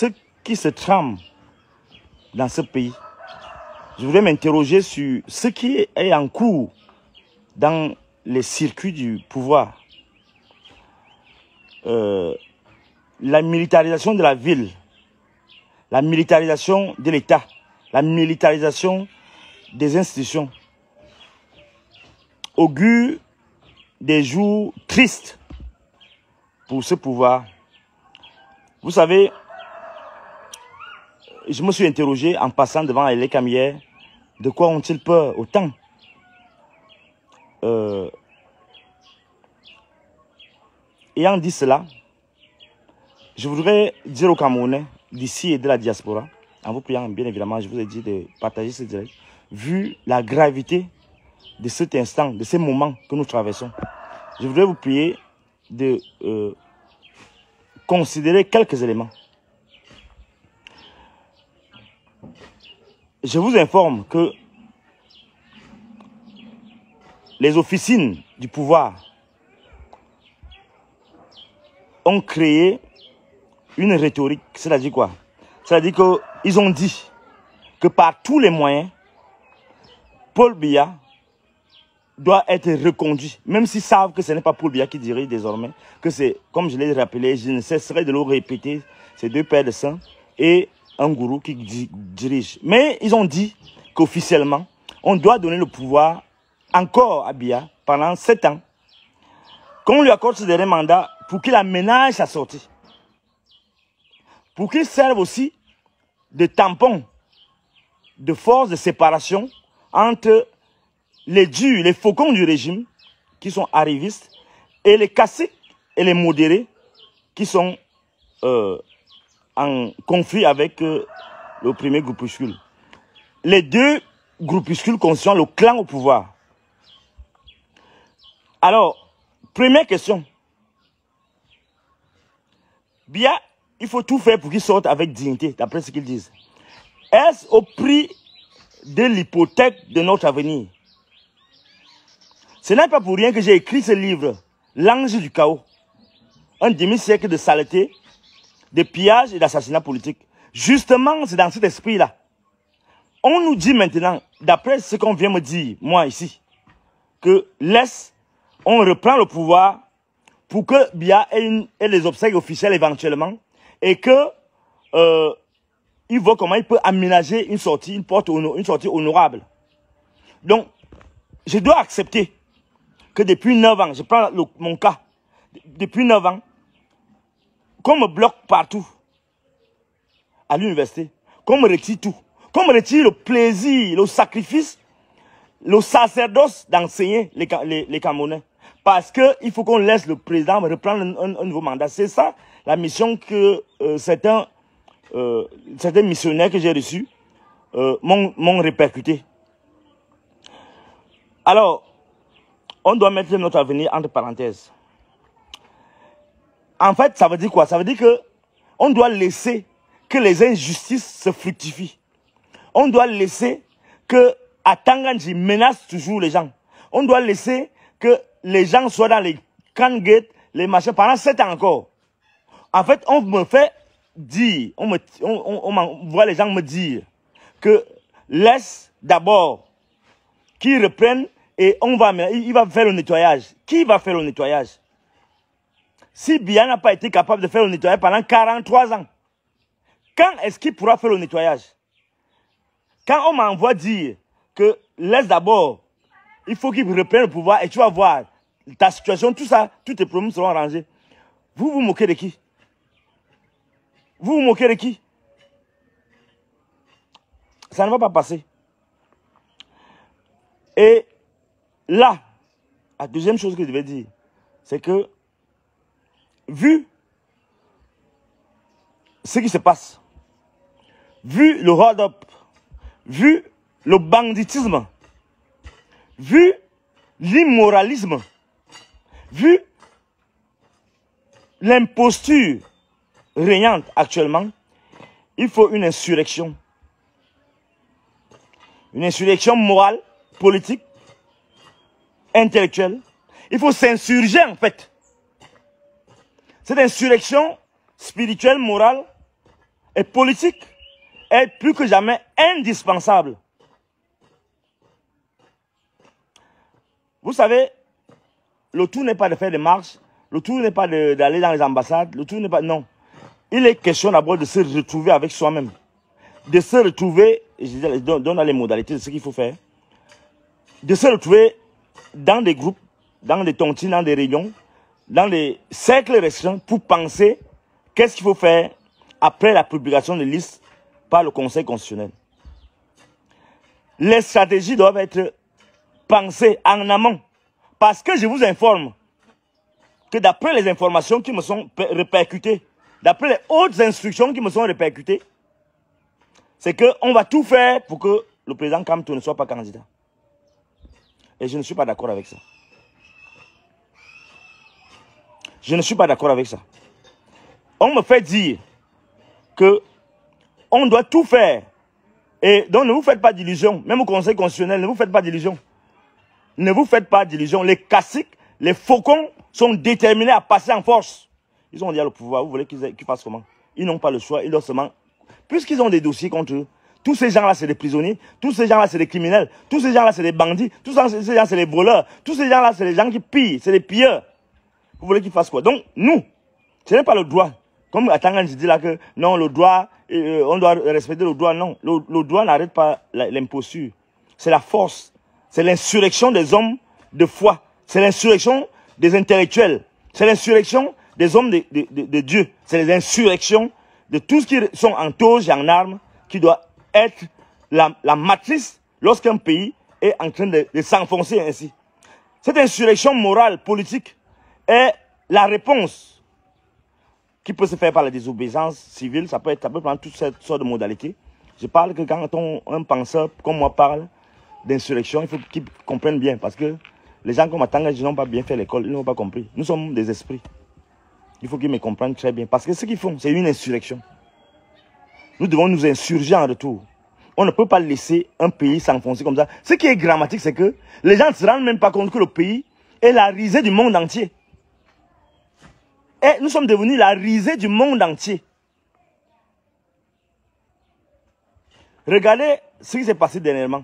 ce qui se trame dans ce pays. Je voudrais m'interroger sur ce qui est en cours dans les circuits du pouvoir. La militarisation de la ville, la militarisation de l'État, la militarisation des institutions augure des jours tristes pour ce pouvoir. Vous savez, je me suis interrogé en passant devant les camières, de quoi ont-ils peur autant? Ayant dit cela, je voudrais dire aux Camerounais d'ici et de la diaspora, en vous priant bien évidemment, je vous ai dit de partager ce direct, vu la gravité de cet instant, de ces moments que nous traversons, je voudrais vous prier de considérer quelques éléments. Je vous informe que les officines du pouvoir ont créé une rhétorique. C'est-à-dire quoi? C'est-à-dire qu'ils ont dit que par tous les moyens, Paul Biya doit être reconduit. Même s'ils savent que ce n'est pas Paul Biya qui dirige désormais, que c'est, comme je l'ai rappelé, je ne cesserai de le répéter, c'est deux pères de sang et un gourou qui dirige. Mais ils ont dit qu'officiellement, on doit donner le pouvoir encore à Biya pendant 7 ans. Qu'on lui accorde ce dernier mandat pour qu'il aménage sa sortie. Pour qu'il serve aussi de tampon, de force de séparation entre les durs, les faucons du régime, qui sont arrivistes, et les caciques et les modérés, qui sont en conflit avec le premier groupuscule. Les deux groupuscules constituent le clan au pouvoir. Alors, première question. Biya, il faut tout faire pour qu'il sorte avec dignité, d'après ce qu'ils disent. Est-ce au prix de l'hypothèque de notre avenir? Ce n'est pas pour rien que j'ai écrit ce livre, L'ange du chaos. Un demi-siècle de saleté, de pillage et d'assassinat politique. Justement, c'est dans cet esprit-là. On nous dit maintenant, d'après ce qu'on vient me dire, moi ici, que on reprend le pouvoir pour que Biya ait les obsèques officielles éventuellement et que il voit comment il peut aménager une sortie, une sortie honorable. Donc, je dois accepter que depuis 9 ans, je prends mon cas, depuis 9 ans, qu'on me bloque partout, à l'université, qu'on me retire tout, qu'on me retire le plaisir, le sacrifice, le sacerdoce d'enseigner les Camerounais. Parce qu'il faut qu'on laisse le président reprendre un nouveau mandat. C'est ça la mission que certains missionnaires que j'ai reçus m'ont répercuté. Alors, on doit mettre notre avenir entre parenthèses. En fait, ça veut dire quoi? Ça veut dire que on doit laisser que les injustices se fructifient. On doit laisser que Atanganji menace toujours les gens. On doit laisser que les gens soient dans les can-gates, les machins, pendant 7 ans encore. En fait, on me fait dire, on voit les gens me dire que laisse d'abord qu'ils reprennent et il va faire le nettoyage. Qui va faire le nettoyage? Si Biya n'a pas été capable de faire le nettoyage pendant 43 ans, quand est-ce qu'il pourra faire le nettoyage? Quand on m'envoie dire que laisse d'abord, il faut qu'il reprenne le pouvoir et tu vas voir ta situation, tout ça, tous tes problèmes seront arrangés. Vous vous moquez de qui? Vous vous moquez de qui? Ça ne va pas passer. Et là, la deuxième chose que je vais dire, c'est que, vu ce qui se passe, vu le hold-up, vu le banditisme, vu l'immoralisme, vu l'imposture régnante actuellement, il faut une insurrection. Une insurrection morale, politique, intellectuelle. Il faut s'insurger en fait. Cette insurrection spirituelle, morale, et politique est plus que jamais indispensable. Vous savez, le tout n'est pas de faire des marches, le tout n'est pas d'aller dans les ambassades, le tout n'est pas... Non. Il est question d'abord de se retrouver avec soi-même. De se retrouver, je donne les modalités de ce qu'il faut faire, de se retrouver dans des groupes, dans des tontines, dans des réunions, dans des cercles restreints pour penser qu'est-ce qu'il faut faire après la publication des listes par le Conseil constitutionnel. Les stratégies doivent être pensées en amont. Parce que je vous informe que d'après les informations qui me sont répercutées, d'après les hautes instructions qui me sont répercutées, c'est qu'on va tout faire pour que le président Kamto ne soit pas candidat. Et je ne suis pas d'accord avec ça. Je ne suis pas d'accord avec ça. On me fait dire que on doit tout faire. Et donc ne vous faites pas d'illusions. Même au Conseil constitutionnel, ne vous faites pas d'illusions. Ne vous faites pas d'illusions. Les caciques, les faucons sont déterminés à passer en force. Ils ont dit à le pouvoir, vous voulez qu'ils fassent comment? Ils n'ont pas le choix, ils doivent seulement... Puisqu'ils ont des dossiers contre eux, tous ces gens-là, c'est des prisonniers, tous ces gens-là, c'est des criminels, tous ces gens-là, c'est des bandits, tous ces gens, c'est des voleurs, tous ces gens-là, c'est des gens qui pillent, c'est des pilleurs. Vous voulez qu'ils fassent quoi? Donc, nous, ce n'est pas le droit. Comme Atangan dit là que non, le droit, on doit respecter le droit. Non, le droit n'arrête pas l'imposture. C'est la force. C'est l'insurrection des hommes de foi. C'est l'insurrection des intellectuels. C'est l'insurrection des hommes de Dieu. C'est les insurrections de tous ceux qui sont en toge et en armes qui doit être la matrice lorsqu'un pays est en train de s'enfoncer ainsi. Cette insurrection morale, politique, est la réponse qui peut se faire par la désobéissance civile. Ça peut prendre toutes sortes de modalités. Je parle que quand un penseur comme moi parle d'insurrection, il faut qu'ils comprennent bien. Parce que les gens comme Atanga, ils n'ont pas bien fait l'école, ils n'ont pas compris. Nous sommes des esprits. Il faut qu'ils me comprennent très bien. Parce que ce qu'ils font, c'est une insurrection. Nous devons nous insurger en retour. On ne peut pas laisser un pays s'enfoncer comme ça. Ce qui est dramatique, c'est que les gens ne se rendent même pas compte que le pays est la risée du monde entier. Et nous sommes devenus la risée du monde entier. Regardez ce qui s'est passé dernièrement.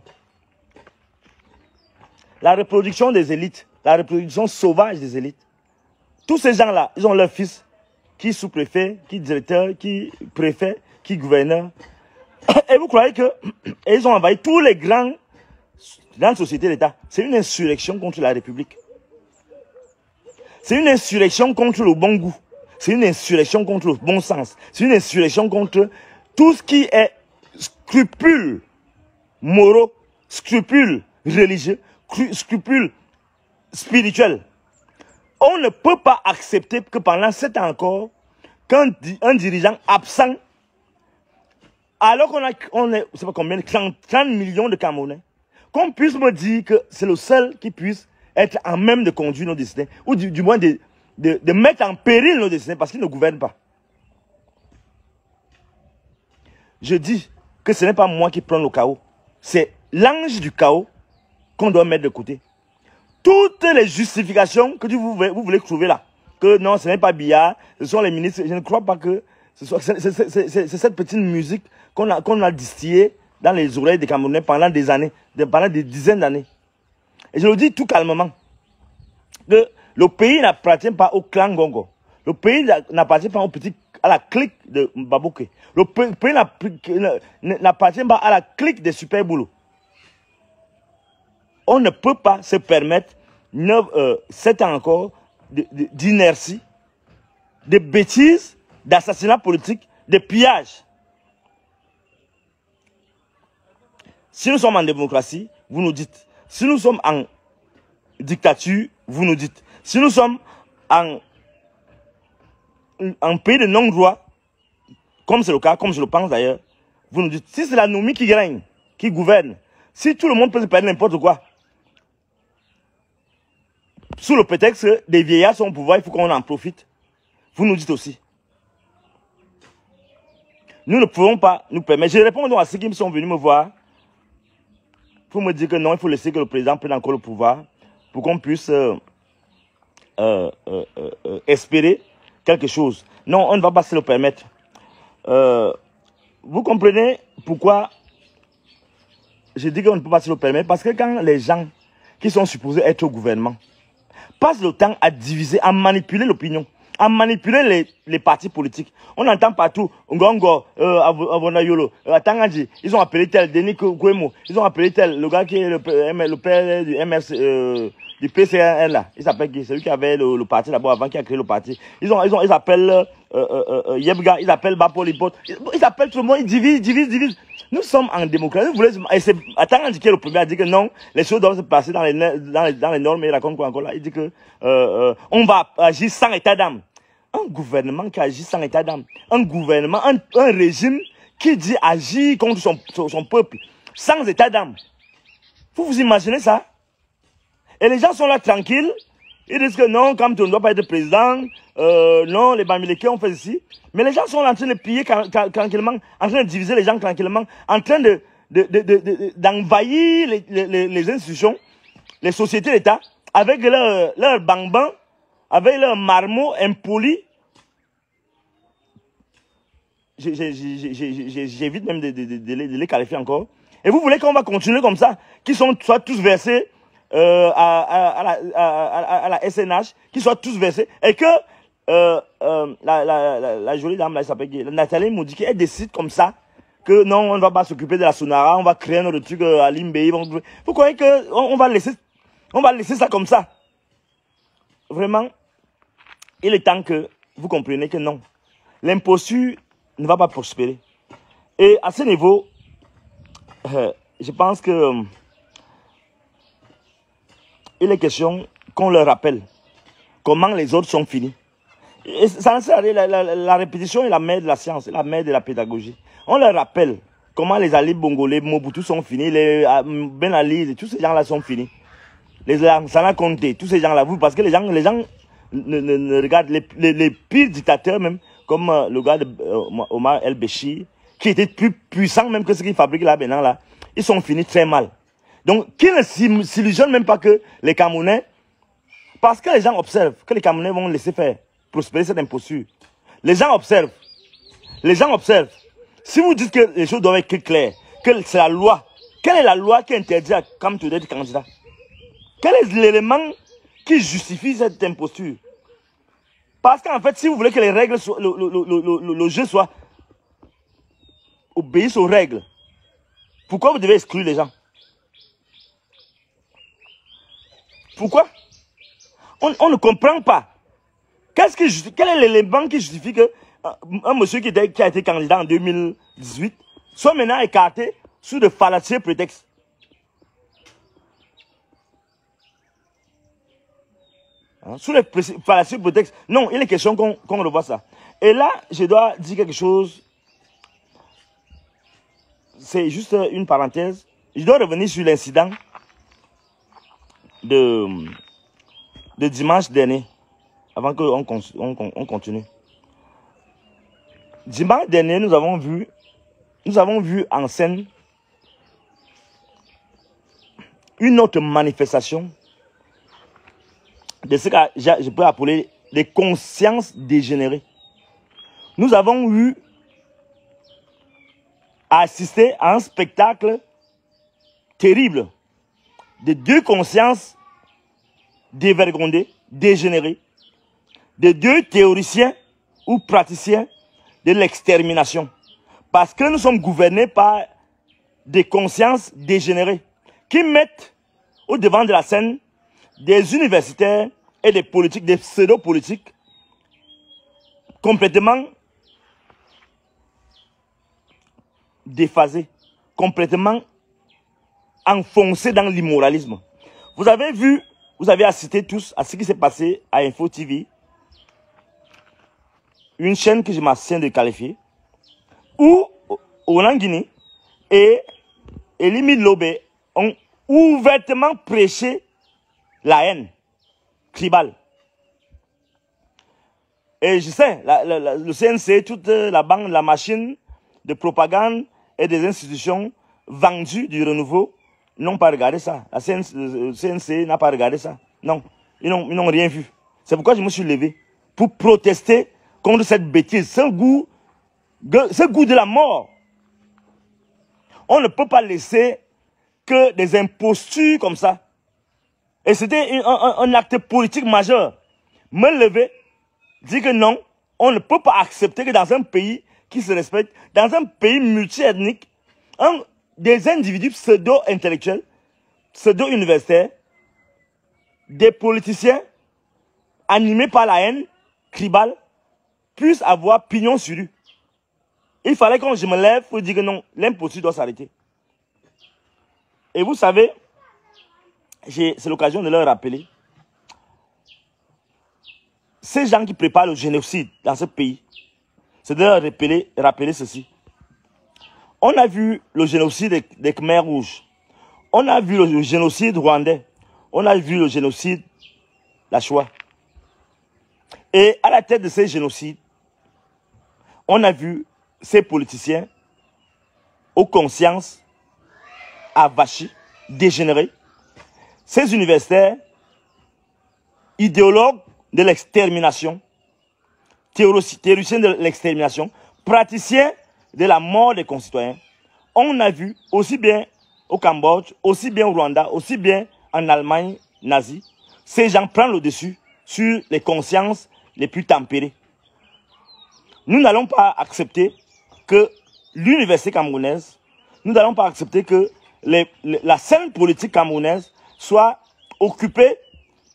La reproduction des élites, la reproduction sauvage des élites. Tous ces gens-là, ils ont leurs fils, qui sous-préfet, qui directeur, qui préfet, qui gouverneur. Et vous croyez que ils ont envahi tous les grandes sociétés d'État. C'est une insurrection contre la République. C'est une insurrection contre le bon goût. C'est une insurrection contre le bon sens. C'est une insurrection contre tout ce qui est scrupules moraux, scrupules religieux, scrupules spirituels. On ne peut pas accepter que pendant 7 ans encore, qu'un dirigeant absent, alors qu'on est, je sais pas combien, 30 millions de Camerounais, qu'on puisse me dire que c'est le seul qui puisse être en même de conduire nos destins, ou du moins de mettre en péril nos destins, parce qu'il ne gouverne pas. Je dis que ce n'est pas moi qui prends le chaos, c'est l'ange du chaos qu'on doit mettre de côté. Toutes les justifications que vous voulez trouver là, que non, ce n'est pas Biya, ce sont les ministres, je ne crois pas que c'est cette petite musique qu'on a distillée dans les oreilles des Camerounais pendant des années, pendant des dizaines d'années. Et je le dis tout calmement, que le pays n'appartient pas au clan Gongo. Le pays n'appartient pas à la clique de Mbabouké. Le pays n'appartient pas à la clique des Super Boulot. On ne peut pas se permettre 7 ans encore d'inertie, de bêtises, d'assassinats politiques, de pillages. Si nous sommes en démocratie, vous nous dites. Si nous sommes en dictature, vous nous dites. Si nous sommes en pays de non-droit, comme c'est le cas, comme je le pense d'ailleurs, vous nous dites. Si c'est la Noumi qui règne, qui gouverne, si tout le monde peut se permettre n'importe quoi, sous le prétexte que des vieillards sont au pouvoir, il faut qu'on en profite. Vous nous dites aussi. Nous ne pouvons pas nous permettre. Je réponds donc à ceux qui sont venus me voir pour me dire que non, il faut laisser que le président prenne encore le pouvoir pour qu'on puisse espérer quelque chose. Non, on ne va pas se le permettre. vous comprenez pourquoi je dis qu'on ne peut pas se le permettre? Parce que quand les gens qui sont supposés être au gouvernement passent le temps à diviser, à manipuler l'opinion, à manipuler les partis politiques. On entend partout, Ngongo, Avonayolo, Tanganji, ils ont appelé tel, Denis Kouemo, ils ont appelé tel, le gars qui est le père du MRC, du PCN là, il s'appelle qui? C'est lui qui avait le parti d'abord avant, qui a créé le parti. Ils appellent Yebga, ils appellent Bapolipot, ils appellent tout le monde, ils divisent. Nous sommes en démocratie. Vous voulez, et c'est Tanganji qui est le premier à dire que non, les choses doivent se passer dans les normes, et il raconte quoi encore là? Il dit que on va agir sans état d'âme. Un gouvernement qui agit sans état d'âme. Un gouvernement, un régime qui dit agir contre son peuple sans état d'âme. Vous imaginez ça? Et les gens sont là tranquilles. Ils disent que non, comme tu ne dois pas être président, non, les Bamileke ont fait ceci. Mais les gens sont en train de piller tranquillement, en train de diviser les gens tranquillement, en train d'envahir les institutions, les sociétés d'État, avec leur bang-bang, avec leur marmot impoli. J'évite même de les qualifier encore. Et vous voulez qu'on va continuer comme ça, qu'ils soient tous versés à la SNH, qu'ils soient tous versés, et que la jolie dame, là, elle s'appelle Nathalie Moudiki, elle décide comme ça, que non, on ne va pas s'occuper de la Sonara, on va créer notre truc à Limbé. Vous croyez qu'on va laisser ça comme ça? Vraiment, il est temps que vous compreniez que non, l'imposture ne va pas prospérer. Et à ce niveau, je pense que il est question qu'on leur rappelle comment les autres sont finis. Et ça ne sert à rien, la répétition est la mère de la science, la mère de la pédagogie. On leur rappelle comment les Ali Bongo, les Mobutu sont finis, les Ben Ali, tous ces gens-là sont finis. Les Lansana Conté, tous ces gens-là, parce que les gens ne regardent les pires dictateurs même, comme le gars de Omar El-Béchir, qui était plus puissant même que ce qu'ils fabriquent là maintenant là, ils sont finis très mal. Donc, qui ne s'illusionne même pas que les Camerounais, parce que les gens observent que les Camerounais vont laisser faire prospérer cette imposture. Les gens observent. Les gens observent. Si vous dites que les choses doivent être claires, que c'est la loi, quelle est la loi qui interdit à Kamto d'être candidat? Quel est l'élément qui justifie cette imposture? Parce qu'en fait, si vous voulez que les règles, le jeu soit obéisse aux règles, pourquoi vous devez exclure les gens? Pourquoi? On ne comprend pas. Quel est l'élément qui justifie que un monsieur qui a été candidat en 2018 soit maintenant écarté sous de fallacieux prétextes? Sous les fallacieux prétextes. Non, il est question qu'on revoie ça. Et là, je dois dire quelque chose. C'est juste une parenthèse. Je dois revenir sur l'incident de dimanche dernier, avant qu'on continue. Dimanche dernier, nous avons vu en scène une autre manifestation de ce que je peux appeler des consciences dégénérées. Nous avons eu à assister à un spectacle terrible de deux consciences dévergondées, dégénérées, de deux théoriciens ou praticiens de l'extermination. Parce que nous sommes gouvernés par des consciences dégénérées qui mettent au devant de la scène des universitaires et des politiques, des pseudo-politiques complètement déphasés, complètement enfoncés dans l'immoralisme. Vous avez vu, vous avez assisté tous à ce qui s'est passé à Info TV, une chaîne que je m'abstiens de qualifier, où Olangini et Elimi Lobé ont ouvertement prêché la haine tribale. Et je sais, le CNC, toute la banque, la machine de propagande et des institutions vendues du renouveau n'ont pas regardé ça. Le CNC n'a pas regardé ça. Non, ils n'ont rien vu. C'est pourquoi je me suis levé pour protester contre cette bêtise, ce goût de la mort On ne peut pas laisser que des impostures comme ça. Et c'était un acte politique majeur. Me lever, dire que non, on ne peut pas accepter que dans un pays qui se respecte, dans un pays multi-ethnique, des individus pseudo-intellectuels, pseudo-universitaires, des politiciens animés par la haine tribale, puissent avoir pignon sur rue. Il fallait que je me lève pour dire que non, l'imposture doit s'arrêter. Et vous savez, c'est l'occasion de leur rappeler, ces gens qui préparent le génocide dans ce pays, c'est de leur rappeler ceci. On a vu le génocide des Khmers rouges. On a vu le génocide rwandais. On a vu le génocide, la Shoah. Et à la tête de ces génocides, on a vu ces politiciens aux consciences avachis, dégénérés, ces universitaires, idéologues de l'extermination, théoriciens de l'extermination, praticiens de la mort des concitoyens. On a vu aussi bien au Cambodge, aussi bien au Rwanda, aussi bien en Allemagne nazie, ces gens prennent le dessus sur les consciences les plus tempérées. Nous n'allons pas accepter que l'université camerounaise, nous n'allons pas accepter que la scène politique camerounaise soit occupée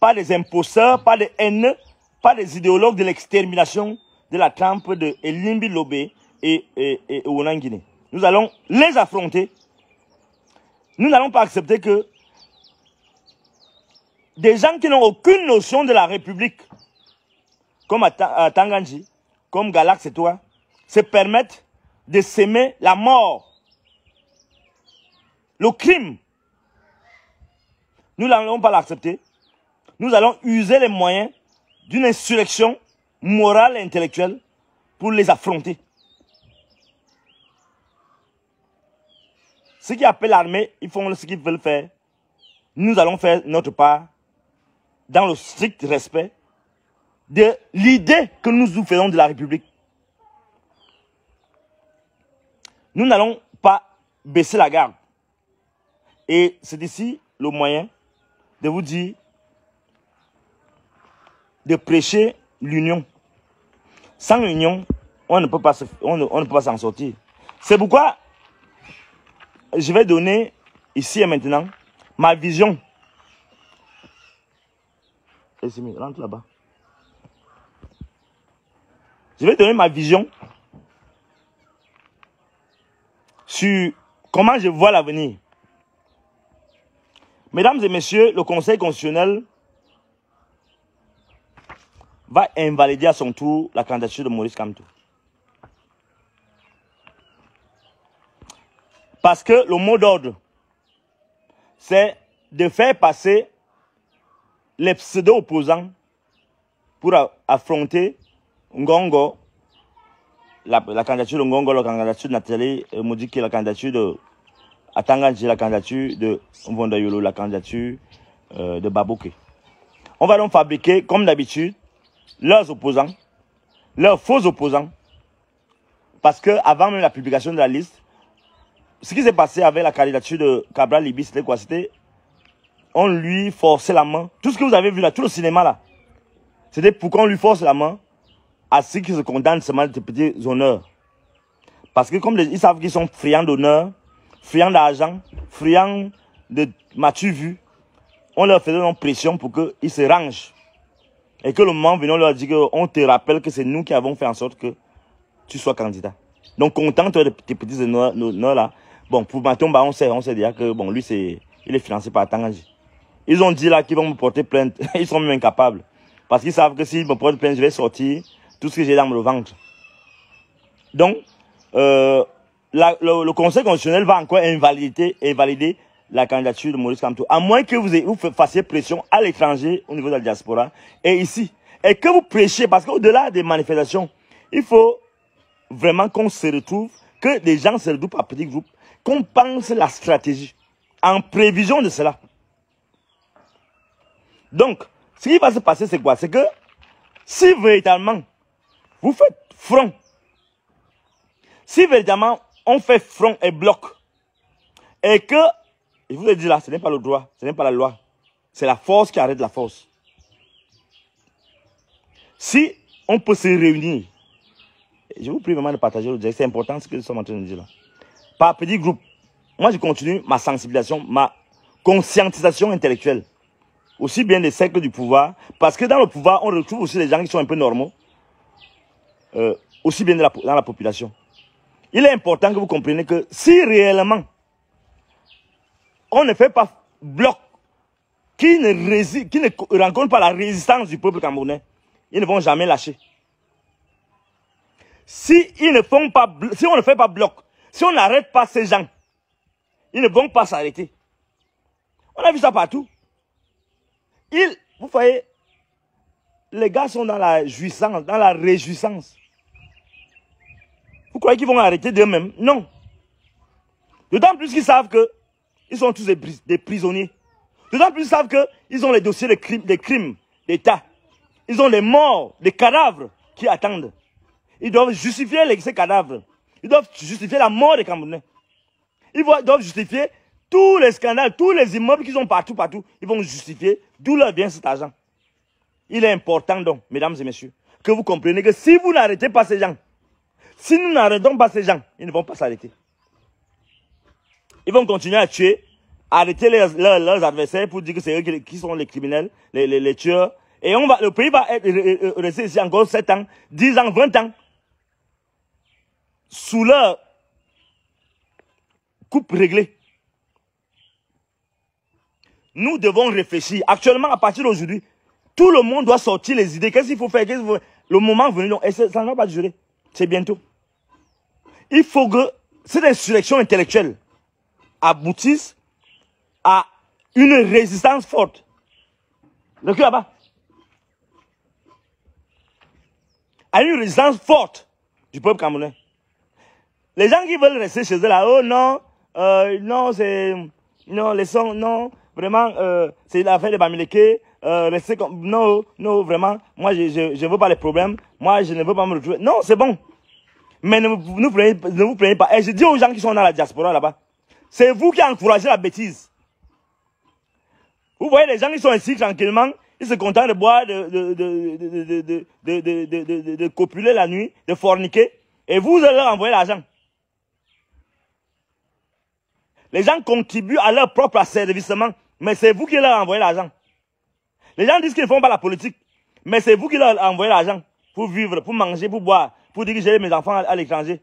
par des imposteurs, par des haineux, par des idéologues de l'extermination de la trempe de Elimbi Lobé et Ounan-Guinée. Nous allons les affronter. Nous n'allons pas accepter que des gens qui n'ont aucune notion de la République, comme à Tanganji, comme Galax et toi, se permettent de s'aimer la mort, le crime. Nous n'allons pas l'accepter. Nous allons user les moyens d'une insurrection morale et intellectuelle pour les affronter. Ceux qui appellent l'armée, ils font ce qu'ils veulent faire. Nous allons faire notre part dans le strict respect de l'idée que nous nous faisons de la République. Nous n'allons pas baisser la garde. Et c'est ici le moyen de vous dire, de prêcher l'union. Sans l'union, on ne peut pas s'en sortir. C'est pourquoi je vais donner ici et maintenant ma vision. Rentre là-bas. Je vais donner ma vision sur comment je vois l'avenir. Mesdames et messieurs, le Conseil constitutionnel va invalider à son tour la candidature de Maurice Kamto. Parce que le mot d'ordre, c'est de faire passer les pseudo-opposants pour affronter Ngongo, la candidature de Ngongo, la candidature de Nathalie Modiki, la candidature de Atanganji, la candidature de Mvondayolo, la candidature de Babouké. On va donc fabriquer, comme d'habitude, leurs opposants, leurs faux opposants, parce que avant même la publication de la liste, ce qui s'est passé avec la candidature de Cabral Libis, c'était quoi? C'était, on lui forçait la main. Tout ce que vous avez vu là, tout le cinéma là, c'était pour qu'on lui force la main à ceux qui se condamnent seulement de petits honneurs. Parce que comme ils savent qu'ils sont friands d'honneur, friands d'argent, friands de m'as-tu vu, on leur faisait une pression pour qu'ils se rangent. Et que le moment venu, on leur dit qu'on te rappelle que c'est nous qui avons fait en sorte que tu sois candidat. Donc, contente de tes petits honneurs là. Bon, pour Matomba, on sait déjà que bon, lui, il est financé par Tanganji. Ils ont dit là qu'ils vont me porter plainte. Ils sont même incapables. Parce qu'ils savent que s'ils me portent plainte, je vais sortir tout ce que j'ai dans le ventre. Donc, le Conseil constitutionnel va encore invalider la candidature de Maurice Kamto. À moins que vous fassiez pression à l'étranger, au niveau de la diaspora, et ici. Et que vous prêchiez, parce qu'au-delà des manifestations, il faut vraiment qu'on se retrouve, que des gens se retrouvent par petits groupes, qu'on pense la stratégie, en prévision de cela. Donc, ce qui va se passer, c'est quoi? C'est que, si véritablement, vous faites front, si véritablement, on fait front et bloc Et que, je vous ai dit là, ce n'est pas le droit, ce n'est pas la loi. C'est la force qui arrête la force. Si on peut se réunir, je vous prie vraiment de partager le direct, c'est important ce que nous sommes en train de dire là. Par petit groupe, moi je continue ma sensibilisation, ma conscientisation intellectuelle. Aussi bien des cercles du pouvoir, parce que dans le pouvoir, on retrouve aussi des gens qui sont un peu normaux, aussi bien dans la population. Il est important que vous compreniez que si réellement on ne fait pas bloc qui ne rencontre pas la résistance du peuple camerounais, ils ne vont jamais lâcher. Si on ne fait pas bloc, si on n'arrête pas ces gens, ils ne vont pas s'arrêter. On a vu ça partout. Vous voyez, les gars sont dans la jouissance, dans la réjouissance. Vous croyez qu'ils vont arrêter d'eux-mêmes? Non. D'autant plus qu'ils savent qu'ils sont tous des prisonniers. D'autant plus qu'ils savent qu'ils ont les dossiers des crimes d'État. Ils ont les morts, des cadavres qui attendent. Ils doivent justifier ces cadavres. Ils doivent justifier la mort des Camerounais. Ils doivent justifier tous les scandales, tous les immeubles qu'ils ont partout. Ils vont justifier d'où leur vient cet argent. Il est important donc, mesdames et messieurs, que vous compreniez que si vous n'arrêtez pas ces gens, si nous n'arrêtons pas ces gens, ils ne vont pas s'arrêter. Ils vont continuer à tuer, à arrêter leurs adversaires pour dire que c'est eux qui sont les criminels, les tueurs. Et le pays va rester ici encore 7 ans, 10 ans, 20 ans, sous leur coupe réglée. Nous devons réfléchir. Actuellement, à partir d'aujourd'hui, tout le monde doit sortir les idées. Qu'est-ce qu'il faut faire? Le moment venu, non. Et ça ne va pas durer. C'est bientôt. Il faut que cette insurrection intellectuelle aboutisse à une résistance forte. Le cul là-bas. À une résistance forte du peuple camerounais. Les gens qui veulent rester chez eux là, oh non, non, c'est... Non, non, vraiment, c'est l'affaire de Bamileke, rester comme... Non, non, vraiment, moi, je ne veux pas les problèmes, moi, je ne veux pas me retrouver. Non, c'est bon. Mais ne vous plaignez pas. Et je dis aux gens qui sont dans la diaspora là-bas, c'est vous qui encouragez la bêtise. Vous voyez les gens qui sont ici tranquillement, ils se contentent de boire, de copuler la nuit, de forniquer, et vous allez leur envoyer l'argent. Les gens contribuent à leur propre asservissement, mais c'est vous qui leur envoyez l'argent. Les gens disent qu'ils ne font pas la politique, mais c'est vous qui leur envoyez l'argent pour vivre, pour manger, pour boire, pour diriger mes enfants à l'étranger.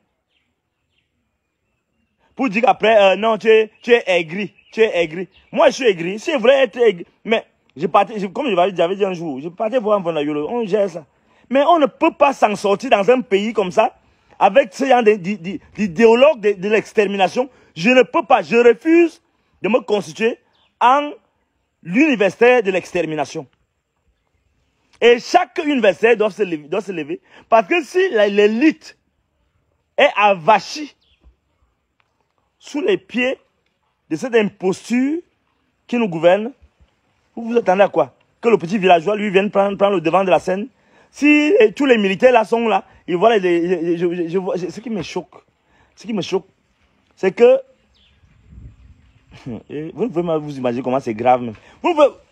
Pour dire qu'après, non, tu es aigri, tu es aigri. Moi, je suis aigri. Si je voulais être aigri, mais comme j'avais dit un jour, je partais voir un Vonayolo, on gère ça. Mais on ne peut pas s'en sortir dans un pays comme ça, avec ce genre d'idéologues de l'extermination. Je ne peux pas, je refuse de me constituer en l'universitaire de l'extermination. Et chaque universitaire doit se lever, parce que si l'élite est avachie sous les pieds de cette imposture qui nous gouverne, vous vous attendez à quoi? Que le petit villageois lui vienne prendre le devant de la scène? Si tous les militaires là sont là, ils voient ce qui me choque, c'est que vous ne pouvez pas vous imaginer comment c'est grave même.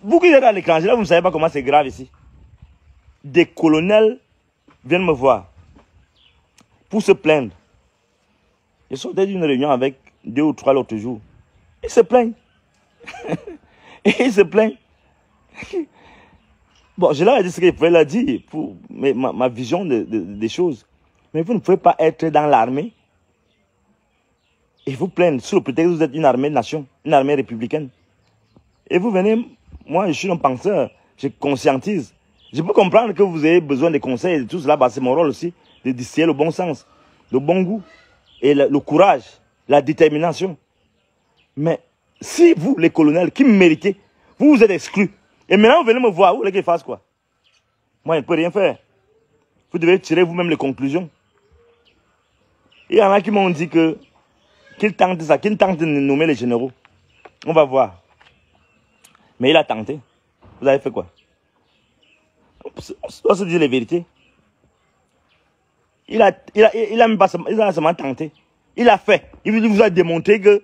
Vous qui êtes à l'étranger là, vous ne savez pas comment c'est grave ici. Des colonels viennent me voir pour se plaindre. Je sortais d'une réunion avec 2 ou 3 l'autre jour. Ils se plaignent. Ils se plaignent. Bon, je leur ai dit ce que je pouvais leur dire pour ma vision des choses. Mais vous ne pouvez pas être dans l'armée et vous plaindre sous le prétexte que vous êtes une armée de nation, une armée républicaine. Et vous venez, moi je suis un penseur, je conscientise. Je peux comprendre que vous ayez besoin de conseils et de tout cela, bah, c'est mon rôle aussi, de distiller le bon sens, le bon goût, et le courage, la détermination. Mais si vous, les colonels, qui me méritez, vous êtes exclus, et maintenant vous venez me voir, vous voulez que je fasse quoi? Moi je ne peux rien faire. Vous devez tirer vous-même les conclusions. Il y en a qui m'ont dit qu'ils tentent ça, qu'ils tentent de nommer les généraux. On va voir. Mais il a tenté. Vous avez fait quoi? On doit se dire les vérités. Il a seulement tenté. Il a fait. Il vous a démontré que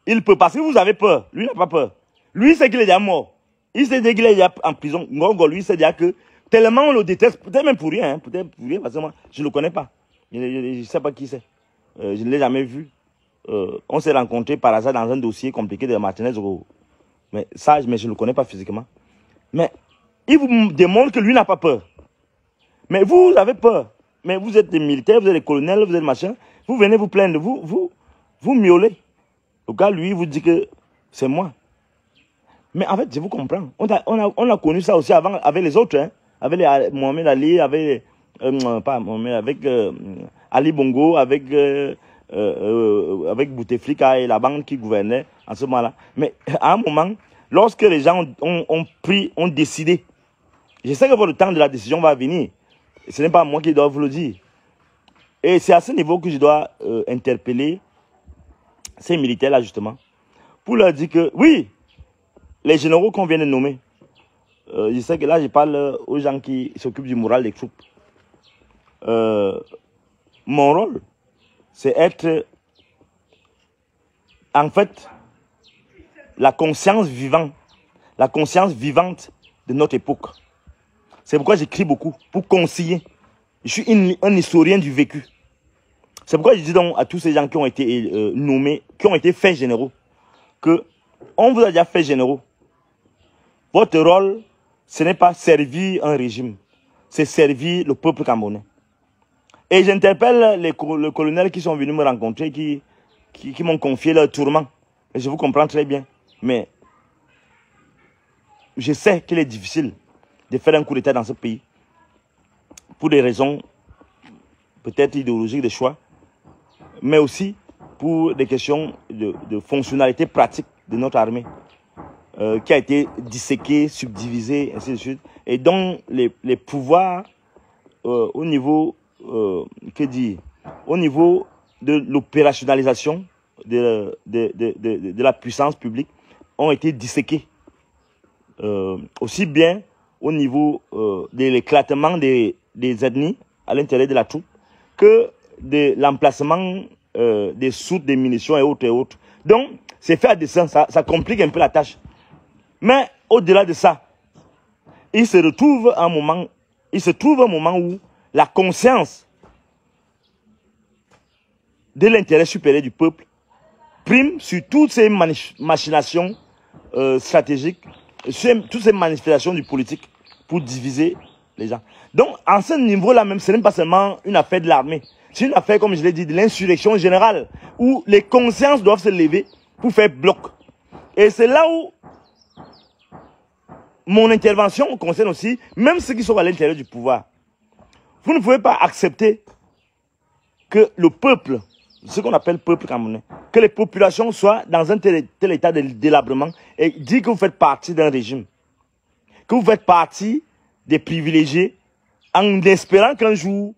Il peut, parce que vous avez peur. Lui n'a pas peur. Lui, c'est qu'il est déjà mort. Il sait qu'il est déjà en prison. Ngongo, lui, c'est déjà que tellement on le déteste, peut-être même pour rien, hein, peut-être pour rien, parce que moi, je ne le connais pas. Je ne sais pas qui c'est. Je ne l'ai jamais vu. On s'est rencontrés par hasard dans un dossier compliqué de Martinez. Mais ça, je ne le connais pas physiquement. Mais il vous démontre que lui n'a pas peur. Mais vous avez peur. Mais vous êtes des militaires, vous êtes des colonels, vous êtes machin. Vous venez vous plaindre, vous miaulez. Le gars, lui, vous dit que c'est moi. Mais en fait, je vous comprends. On a connu ça aussi avant avec les autres. Hein, avec les, Mohamed Ali, avec, pas Mohamed, avec Ali Bongo, avec Bouteflika et la banque qui gouvernait en ce moment-là. Mais à un moment, lorsque les gens ont décidé, je sais que votre temps de la décision va venir. Ce n'est pas moi qui dois vous le dire. Et c'est à ce niveau que je dois interpeller ces militaires-là, justement, pour leur dire que, oui, les généraux qu'on vient de nommer, je sais que là, je parle aux gens qui s'occupent du moral des troupes. Mon rôle, c'est être, en fait, la conscience vivante de notre époque. C'est pourquoi j'écris beaucoup, pour conseiller. Je suis un historien du vécu. C'est pourquoi je dis donc à tous ces gens qui ont été nommés, qui ont été faits généraux, que on vous a déjà fait généraux. Votre rôle, ce n'est pas servir un régime, c'est servir le peuple camerounais. Et j'interpelle les colonels qui sont venus me rencontrer, qui m'ont confié leur tourment. Et je vous comprends très bien. Mais je sais qu'il est difficile de faire un coup d'État dans ce pays. Pour des raisons peut-être idéologiques de choix, mais aussi pour des questions de fonctionnalité pratique de notre armée, qui a été disséquée, subdivisée, ainsi de suite, et dont les pouvoirs au niveau, au niveau de l'opérationnalisation de la puissance publique ont été disséqués. Aussi bien au niveau de l'éclatement des ethnies à l'intérieur de la troupe que de l'emplacement des soutes, des munitions et autres et autres. Donc, c'est fait à dessein, ça complique un peu la tâche. Mais au-delà de ça, il se trouve un moment où la conscience de l'intérêt supérieur du peuple prime sur toutes ces machinations stratégiques, sur toutes ces manifestations du politique pour diviser les gens. Donc, en ce niveau-là même, ce n'est pas seulement une affaire de l'armée. C'est une affaire, comme je l'ai dit, de l'insurrection générale, où les consciences doivent se lever pour faire bloc. Et c'est là où mon intervention concerne aussi, même ceux qui sont à l'intérieur du pouvoir. Vous ne pouvez pas accepter que le peuple, ce qu'on appelle peuple camerounais, que les populations soient dans un tel état de délabrement et dire que vous faites partie d'un régime, que vous faites partie des privilégiés en espérant qu'un jour,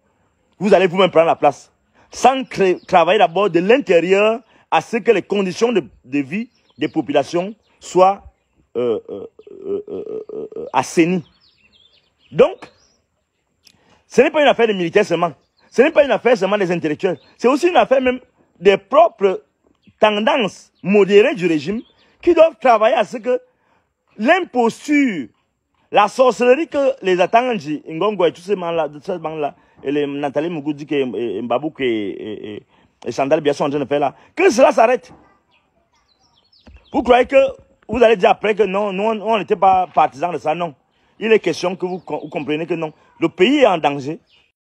vous allez vous-même prendre la place, sans travailler d'abord de l'intérieur à ce que les conditions de vie des populations soient assainies. Donc, ce n'est pas une affaire des militaires seulement. Ce n'est pas une affaire seulement des intellectuels. C'est aussi une affaire même des propres tendances modérées du régime qui doivent travailler à ce que l'imposture, la sorcellerie que les Atanganji, Ngongo et tous ces gens-là, et les Nathalie Mougoudi, Mbabouk et Chandal Bia sont en train de faire là, que cela s'arrête. Vous croyez que vous allez dire après que non, nous on n'était pas partisans de ça, non. Il est question que vous compreniez que non. Le pays est en danger.